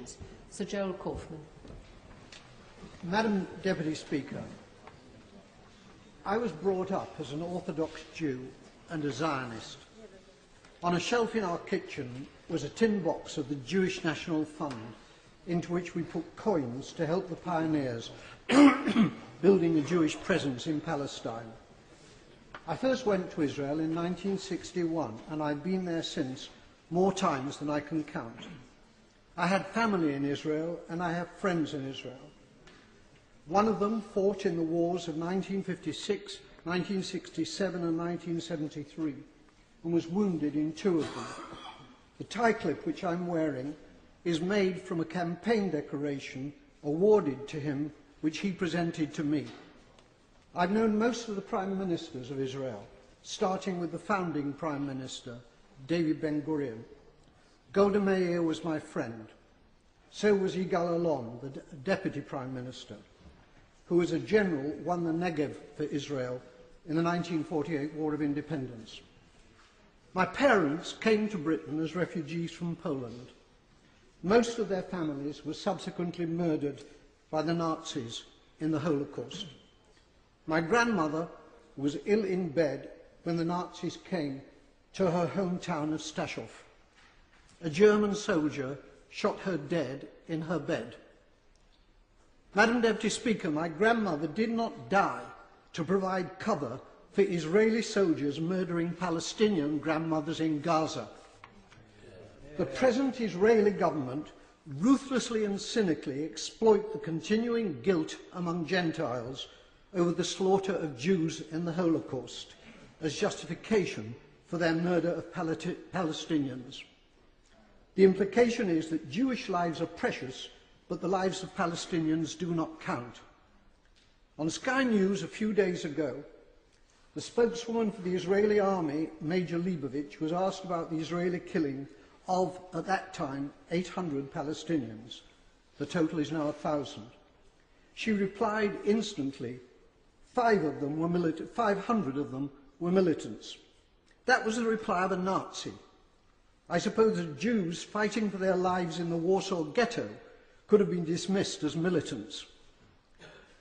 questions. Sir Joel Kaufman. Madam Deputy Speaker, I was brought up as an Orthodox Jew and a Zionist. On a shelf in our kitchen was a tin box of the Jewish National Fund, into which we put coins to help the pioneers building a Jewish presence in Palestine. I first went to Israel in 1961, and I've been there since more times than I can count. I had family in Israel, and I have friends in Israel. One of them fought in the wars of 1956, 1967 and 1973, and was wounded in two of them. The tie clip which I'm wearing is made from a campaign decoration awarded to him, which he presented to me. I've known most of the Prime Ministers of Israel, starting with the founding Prime Minister, David Ben-Gurion. Golda Meir was my friend. So was Yigal Allon, the Deputy Prime Minister, who as a general won the Negev for Israel in the 1948 War of Independence. My parents came to Britain as refugees from Poland. Most of their families were subsequently murdered by the Nazis in the Holocaust. My grandmother was ill in bed when the Nazis came to her hometown of Stachov. A German soldier shot her dead in her bed. Madam Deputy Speaker, my grandmother did not die to provide cover for Israeli soldiers murdering Palestinian grandmothers in Gaza. The present Israeli government ruthlessly and cynically exploit the continuing guilt among Gentiles over the slaughter of Jews in the Holocaust as justification for their murder of Palestinians. The implication is that Jewish lives are precious, but the lives of Palestinians do not count. On Sky News a few days ago, the spokeswoman for the Israeli army, Major Leibovich, was asked about the Israeli killing of, at that time, 800 Palestinians. The total is now 1,000. She replied instantly, 500 of them were militants. That was the reply of a Nazi. I suppose that Jews fighting for their lives in the Warsaw Ghetto could have been dismissed as militants.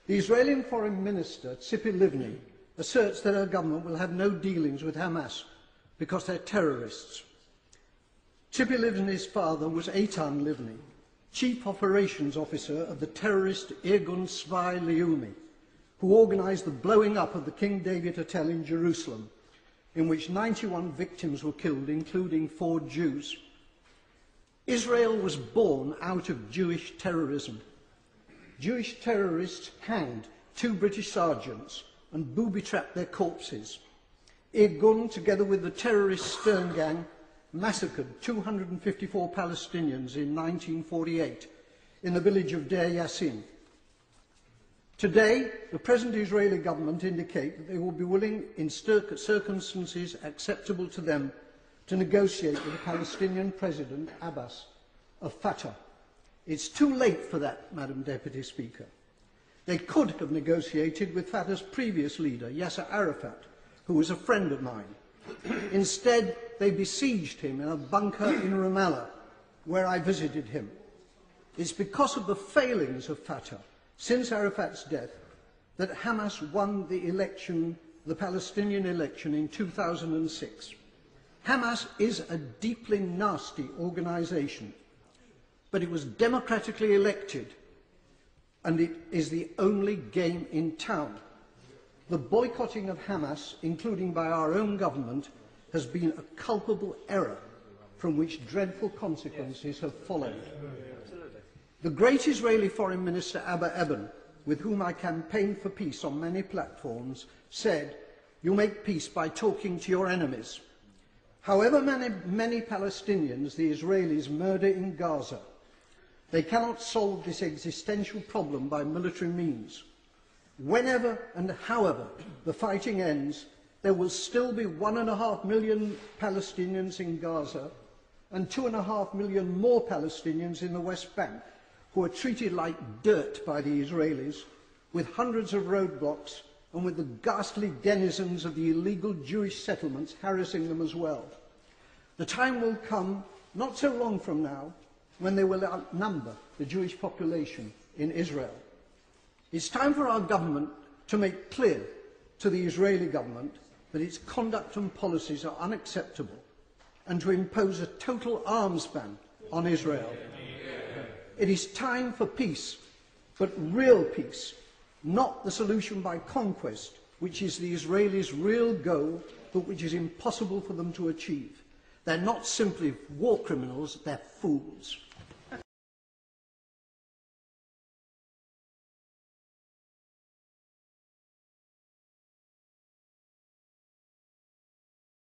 The Israeli Foreign Minister, Tzipi Livni, asserts that her government will have no dealings with Hamas because they're terrorists. Tzipi Livni's father was Eitan Livni, Chief Operations Officer of the terrorist Irgun Tzvai Leumi, who organised the blowing up of the King David Hotel in Jerusalem, in which 91 victims were killed, including 4 Jews. Israel was born out of Jewish terrorism. Jewish terrorists hanged 2 British sergeants and booby-trapped their corpses. Irgun, together with the terrorist Stern Gang, massacred 254 Palestinians in 1948 in the village of Deir Yassin. Today, the present Israeli government indicate that they will be willing, in circumstances acceptable to them, to negotiate with the Palestinian President, Abbas, of Fatah. It's too late for that, Madam Deputy Speaker. They could have negotiated with Fatah's previous leader, Yasser Arafat, who was a friend of mine. Instead, they besieged him in a bunker in Ramallah, where I visited him. It's because of the failings of Fatah since Arafat's death that Hamas won the election, the Palestinian election in 2006. Hamas is a deeply nasty organisation, but it was democratically elected, and it is the only game in town. The boycotting of Hamas, including by our own government, has been a culpable error from which dreadful consequences have followed. The great Israeli Foreign Minister Abba Eban, with whom I campaigned for peace on many platforms, said, "You make peace by talking to your enemies." However many Palestinians the Israelis murder in Gaza, they cannot solve this existential problem by military means. Whenever and however the fighting ends, there will still be 1.5 million Palestinians in Gaza and 2.5 million more Palestinians in the West Bank, who are treated like dirt by the Israelis, with hundreds of roadblocks and with the ghastly denizens of the illegal Jewish settlements harassing them as well. The time will come, not so long from now, when they will outnumber the Jewish population in Israel. It's time for our government to make clear to the Israeli government that its conduct and policies are unacceptable and to impose a total arms ban on Israel. It is time for peace, but real peace, not the solution by conquest, which is the Israelis' real goal, but which is impossible for them to achieve. They're not simply war criminals, they're fools.